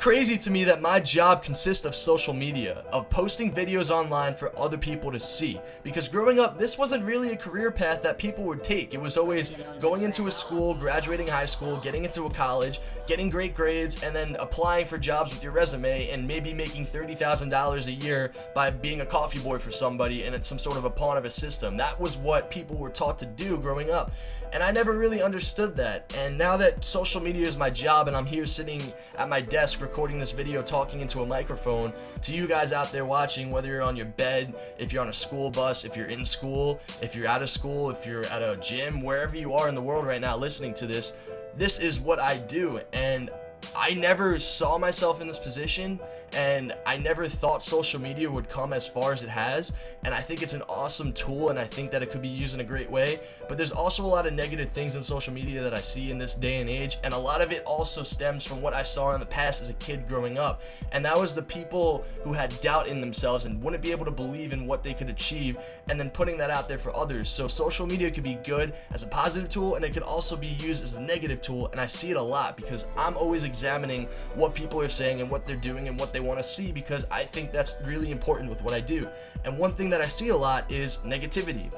crazy to me that my job consists of social media, of posting videos online for other people to see. Because growing up, this wasn't really a career path that people would take. It was always going into a school, graduating high school, getting into a college, getting great grades, and then applying for jobs with your resume and maybe making $30,000 a year by being a coffee boy for somebody, and it's some sort of a pawn of a system. That was what people were taught to do growing up. And I never really understood that. And now that social media is my job and I'm here sitting at my desk recording this video, talking into a microphone to you guys out there watching, whether you're on your bed, if you're on a school bus, if you're in school, if you're out of school, if you're at a gym, wherever you are in the world right now listening to this, this is what I do. And I never saw myself in this position, and I never thought social media would come as far as it has, and I think it's an awesome tool, and I think that it could be used in a great way. But there's also a lot of negative things in social media that I see in this day and age, and a lot of it also stems from what I saw in the past as a kid growing up, and that was the people who had doubt in themselves and wouldn't be able to believe in what they could achieve, and then putting that out there for others. So social media could be good as a positive tool, and it could also be used as a negative tool, and I see it a lot because I'm always examining what people are saying and what they're doing and what they want to see, because I think that's really important with what I do. And one thing that I see a lot is negativity.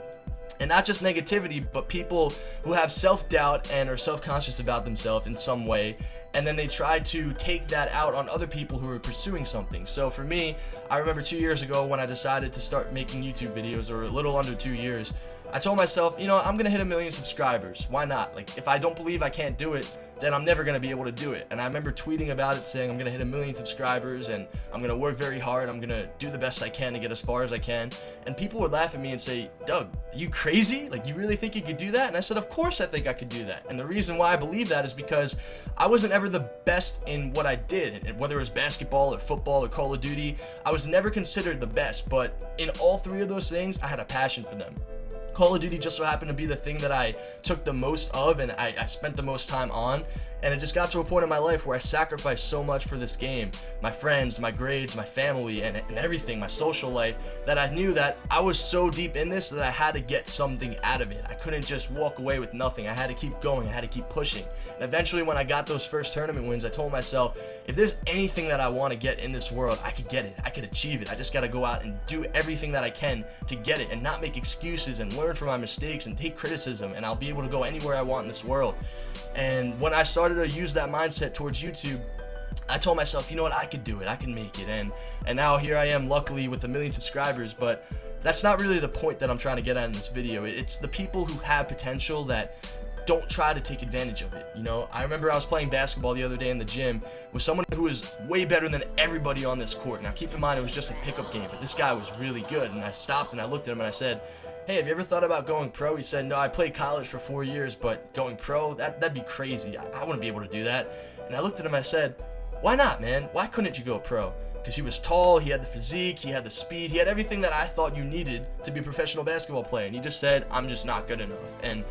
And not just negativity, but people who have self-doubt and are self-conscious about themselves in some way, and then they try to take that out on other people who are pursuing something. So for me, I remember 2 years ago when I decided to start making YouTube videos, or a little under 2 years, I told myself, you know, I'm gonna hit 1 million subscribers. Why not? Like, if I don't believe I can't do it, then I'm never gonna be able to do it. And I remember tweeting about it, saying I'm gonna hit 1 million subscribers and I'm gonna work very hard. I'm gonna do the best I can to get as far as I can. And people would laugh at me and say, Doug, are you crazy? Like, you really think you could do that? And I said, of course I think I could do that. And the reason why I believe that is because I wasn't ever the best in what I did. And whether it was basketball or football or Call of Duty, I was never considered the best. But in all three of those things, I had a passion for them. Call of Duty just so happened to be the thing that I took the most of, and I spent the most time on. And it just got to a point in my life where I sacrificed so much for this game, my friends, my grades, my family, and everything, my social life, that I knew that I was so deep in this that I had to get something out of it. I couldn't just walk away with nothing. I had to keep going. I had to keep pushing. And eventually, when I got those first tournament wins, I told myself, if there's anything that I want to get in this world, I could get it. I could achieve it. I just got to go out and do everything that I can to get it, and not make excuses, and learn from my mistakes and take criticism, and I'll be able to go anywhere I want in this world. And when I started to use that mindset towards YouTube, I told myself, you know what, I could do it, I can make it. And now here I am, luckily with 1 million subscribers. But that's not really the point that I'm trying to get at in this video. It's the people who have potential that don't try to take advantage of it. You know, I remember I was playing basketball the other day in the gym with someone who was way better than everybody on this court. Now keep in mind, it was just a pickup game, but this guy was really good. And I stopped and I looked at him and I said, hey, have you ever thought about going pro? He said, no, I played college for 4 years, but going pro, that'd be crazy. I wouldn't be able to do that. And I looked at him and I said, why not, man? Why couldn't you go pro? Because he was tall, he had the physique, he had the speed, he had everything that I thought you needed to be a professional basketball player. And he just said, I'm just not good enough. And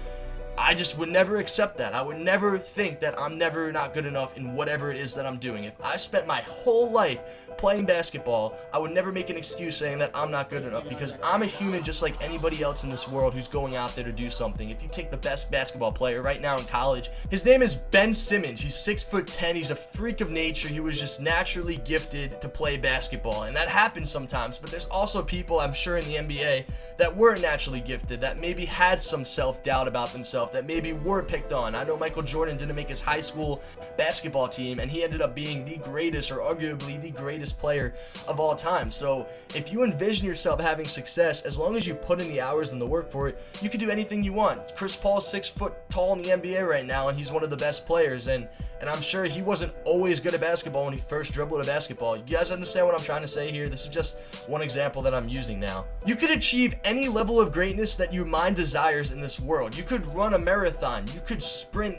I just would never accept that. I would never think that I'm never not good enough in whatever it is that I'm doing. If I spent my whole life playing basketball, I would never make an excuse saying that I'm not good enough, because I'm a human just like anybody else in this world who's going out there to do something. If you take the best basketball player right now in college, his name is Ben Simmons. He's 6'10". He's a freak of nature. He was just naturally gifted to play basketball, and that happens sometimes. But there's also people, I'm sure, in the NBA that weren't naturally gifted, that maybe had some self-doubt about themselves, that maybe were picked on. I know Michael Jordan didn't make his high school basketball team, and he ended up being the greatest, or arguably the greatest player of all time. So if you envision yourself having success, as long as you put in the hours and the work for it, you can do anything you want. Chris Paul's 6 foot tall in the NBA right now, and he's one of the best players, and I'm sure he wasn't always good at basketball when he first dribbled a basketball. You guys understand what I'm trying to say here? This is just one example that I'm using now. You could achieve any level of greatness that your mind desires in this world. You could run a marathon. You could sprint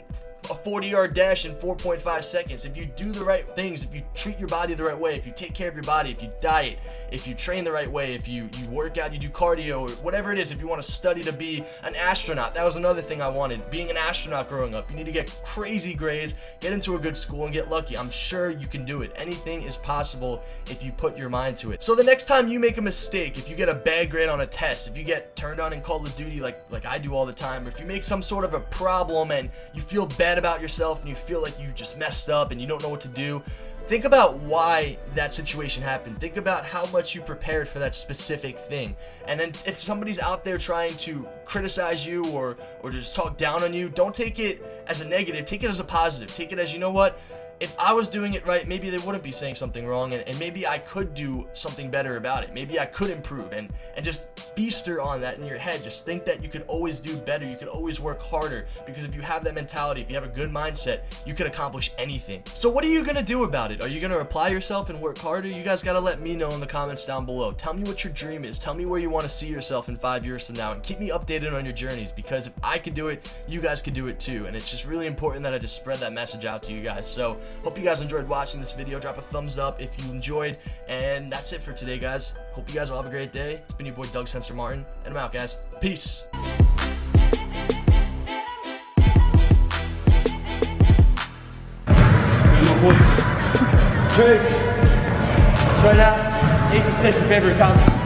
a 40-yard dash in 4.5 seconds. If you do the right things, if you treat your body the right way, if you take care of your body, if you diet, if you train the right way, if you work out, you do cardio, or whatever it is, if you want to study to be an astronaut. That was another thing I wanted, being an astronaut growing up. You need to get crazy grades, get into a good school, and get lucky. I'm sure you can do it. Anything is possible if you put your mind to it. So the next time you make a mistake, if you get a bad grade on a test, if you get turned on in Call of Duty like I do all the time, or if you make some sort of a problem and you feel bad about yourself and you feel like you just messed up and you don't know what to do, think about why that situation happened. Think about how much you prepared for that specific thing. And then if somebody's out there trying to criticize you or just talk down on you, don't take it as a negative. Take it as a positive. Take it as, you know what? If I was doing it right, maybe they wouldn't be saying something wrong, and maybe I could do something better about it. Maybe I could improve, and just beaster on that in your head. Just think that you could always do better. You could always work harder, because if you have that mentality, if you have a good mindset, you could accomplish anything. So what are you gonna do about it? Are you gonna apply yourself and work harder? You guys gotta let me know in the comments down below. Tell me what your dream is. Tell me where you want to see yourself in 5 years from now, and keep me updated on your journeys, because if I could do it, you guys could do it too. And it's just really important that I just spread that message out to you guys. So hope you guys enjoyed watching this video. Drop a thumbs up if you enjoyed, and that's it for today, guys. Hope you guys all have a great day. It's been your boy Doug Censor Martin, and I'm out, guys. Peace. Trace, right now, 86 in favor of Thomas.